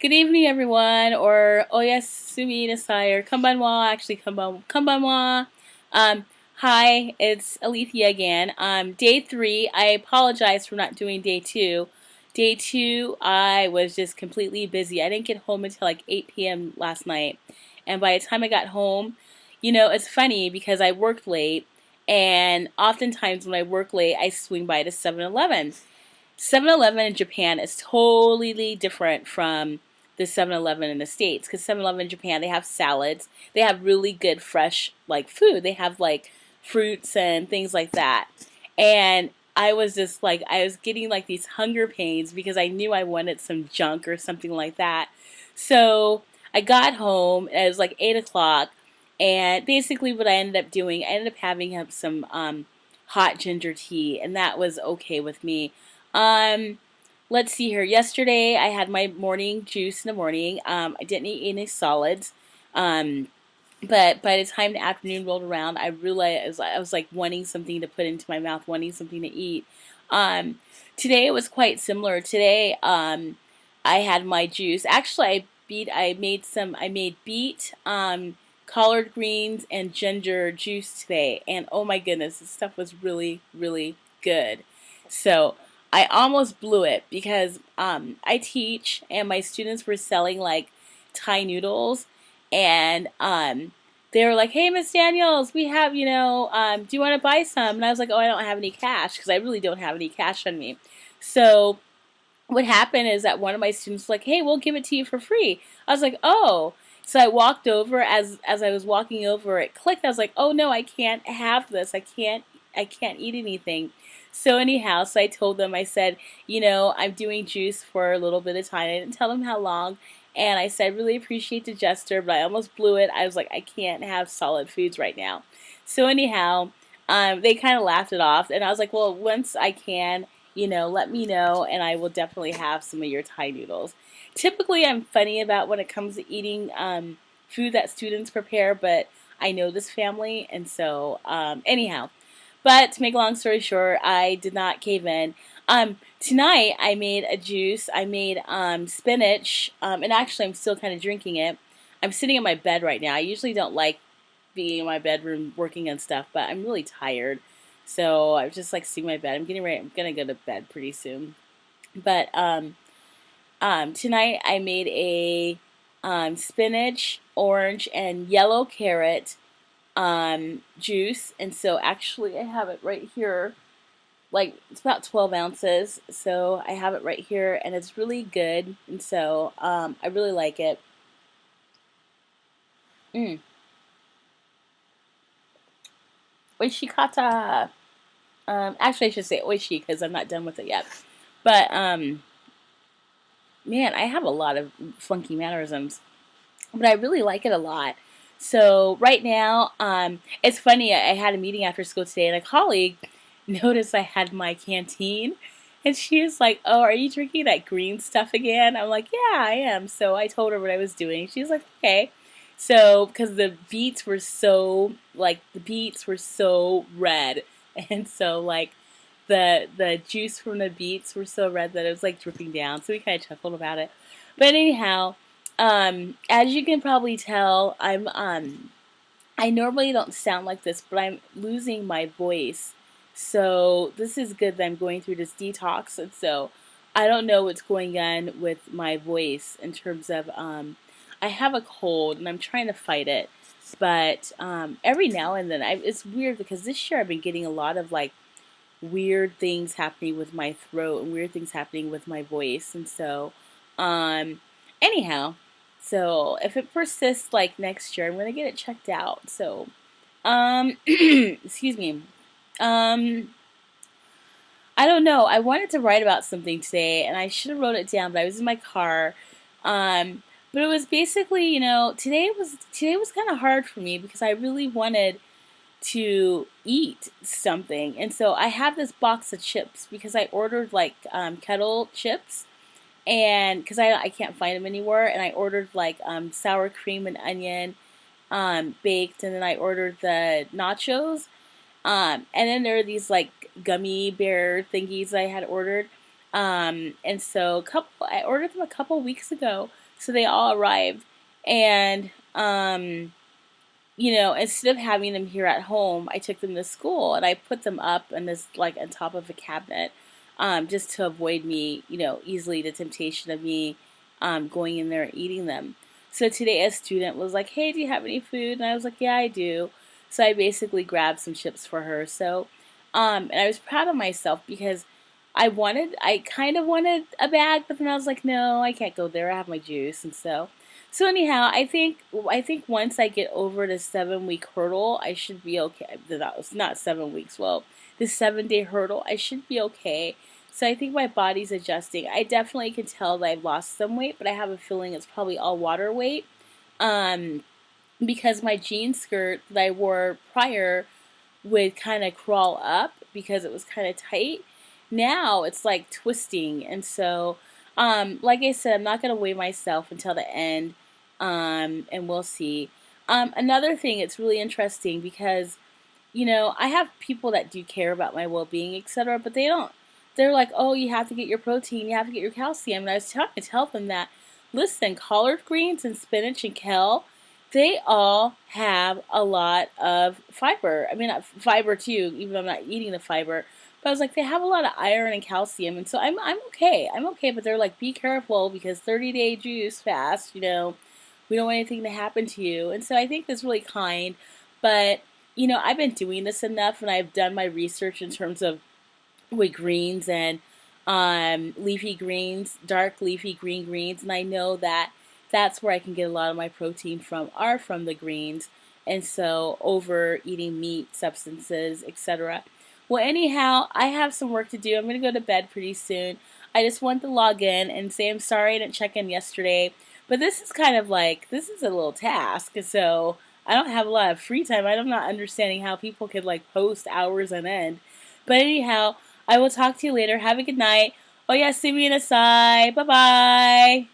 Good evening, everyone, or oyasumi nasai, or konbanwa, actually konbanwa. Um, Hi, it's Alethea again. Day 3, I apologize for not doing day 2. Day 2, I was just completely busy. I didn't get home until like 8 p.m. last night. And by the time I got home, it's funny because I worked late, and oftentimes when I work late, I swing by to 7-Eleven. 7-Eleven in Japan is totally different from the 7-Eleven in the States, because 7-Eleven in Japan, they have salads. They have really good fresh like food. They have like fruits and things like that. And I was just like, I was getting like these hunger pains because I knew I wanted some junk or something like that. So I got home and it was like 8 o'clock. And basically, what I ended up doing, I ended up having some hot ginger tea, and that was okay with me. Um, let's see here. Yesterday, I had my morning juice in the morning. I didn't eat any solids. Um, but by the time the afternoon rolled around, I realized I was like wanting something to put into my mouth, wanting something to eat. Um, Today it was quite similar. Today, I had my juice. Actually, I made beet, collard greens, and ginger juice today. And oh my goodness, this stuff was really good. So I almost blew it because I teach, and my students were selling like Thai noodles, and they were like, "Hey, Miss Daniels, we have, do you want to buy some?" And I was like, "Oh, I don't have any cash because I really don't have any cash on me." So what happened is that one of my students was like, "Hey, we'll give it to you for free." I was like, "Oh." So I walked over. As I was walking over, it clicked. I was like, "Oh no, I can't have this. I can't eat anything." So anyhow, so I told them, I said, I'm doing juice for a little bit of time. I didn't tell them how long. And I said, really appreciate the gesture, but I almost blew it. I was like, I can't have solid foods right now. So anyhow, they kind of laughed it off. And I was like, well, once I can, let me know, and I will definitely have some of your Thai noodles. Typically, I'm funny about when it comes to eating food that students prepare, but I know this family, and so anyhow. But to make a long story short, I did not cave in. Tonight, I made a juice. I made spinach, and actually, I'm still kind of drinking it. I'm sitting in my bed right now. I usually don't like being in my bedroom working on stuff, but I'm really tired. So I just like sitting in my bed. I'm getting ready. I'm gonna go to bed pretty soon. But tonight I made a spinach, orange, and yellow carrot juice, and so actually I have it right here. Like it's about 12 ounces, so I have it right here, and it's really good, and so I really like it. Mm. Oishikata. Actually, I should say oishi because I'm not done with it yet. But man, I have a lot of funky mannerisms, but I really like it a lot. So right now, it's funny. I had a meeting after school today, and a colleague noticed I had my canteen, and she was like, "Oh, are you drinking that green stuff again?" I'm like, "Yeah, I am." So I told her what I was doing. She's like, "Okay." So because the beets were so red, and so like the juice from the beets were so red that it was like dripping down. So we kind of chuckled about it. But anyhow, as you can probably tell, I normally don't sound like this, but I'm losing my voice. So this is good that I'm going through this detox, and so I don't know what's going on with my voice in terms of I have a cold and I'm trying to fight it, but every now and then it's weird because this year I've been getting a lot of like weird things happening with my throat and weird things happening with my voice, and so um anyhow, so if it persists like next year, I'm gonna get it checked out. So excuse me. um I don't know, I wanted to write about something today and I should have wrote it down, but I was in my car. But it was basically, today was kind of hard for me because I really wanted to eat something. And so I have this box of chips because I ordered like kettle chips, and because I can't find them anywhere. And I ordered like sour cream and onion baked, and then I ordered the nachos. And then there are these like gummy bear thingies I had ordered. And so I ordered them a couple weeks ago. So they all arrived, and instead of having them here at home, I took them to school and I put them up in this like on top of a cabinet, just to avoid me, easily the temptation of me going in there and eating them. So today a student was like, "Hey, do you have any food?" And I was like, "Yeah, I do." So I basically grabbed some chips for her. So, and I was proud of myself because I kind of wanted a bag, but then I was like, no, I can't go there. I have my juice, and so anyhow, I think once I get over the 7 week hurdle, I should be okay. That was not 7 weeks. Well, the 7 day hurdle, I should be okay. So I think my body's adjusting. I definitely can tell that I've lost some weight, but I have a feeling it's probably all water weight. Um, because my jean skirt that I wore prior would kind of crawl up because it was kind of tight. Now it's like twisting, and so, like I said, I'm not gonna weigh myself until the end, and we'll see. Another thing, it's really interesting because I have people that do care about my well-being, etc., but they don't. They're like, oh, you have to get your protein, you have to get your calcium, and I was trying to tell them that, listen, collard greens and spinach and kale, they all have a lot of fiber. I mean, not fiber too, even though I'm not eating the fiber. But I was like, they have a lot of iron and calcium, and so I'm okay. I'm okay, but they're like, be careful because 30-day juice fast, we don't want anything to happen to you. And so I think that's really kind, but I've been doing this enough and I've done my research in terms of with greens and leafy greens, dark leafy green greens, and I know that that's where I can get a lot of my protein from are from the greens, and so over eating meat, substances, etc. Well, anyhow, I have some work to do. I'm going to go to bed pretty soon. I just want to log in and say I'm sorry I didn't check in yesterday, but this is kind of like, this is a little task, so I don't have a lot of free time. I'm not understanding how people could like post hours on end. But anyhow, I will talk to you later. Have a good night. Oh yeah, see me in a side. Bye bye.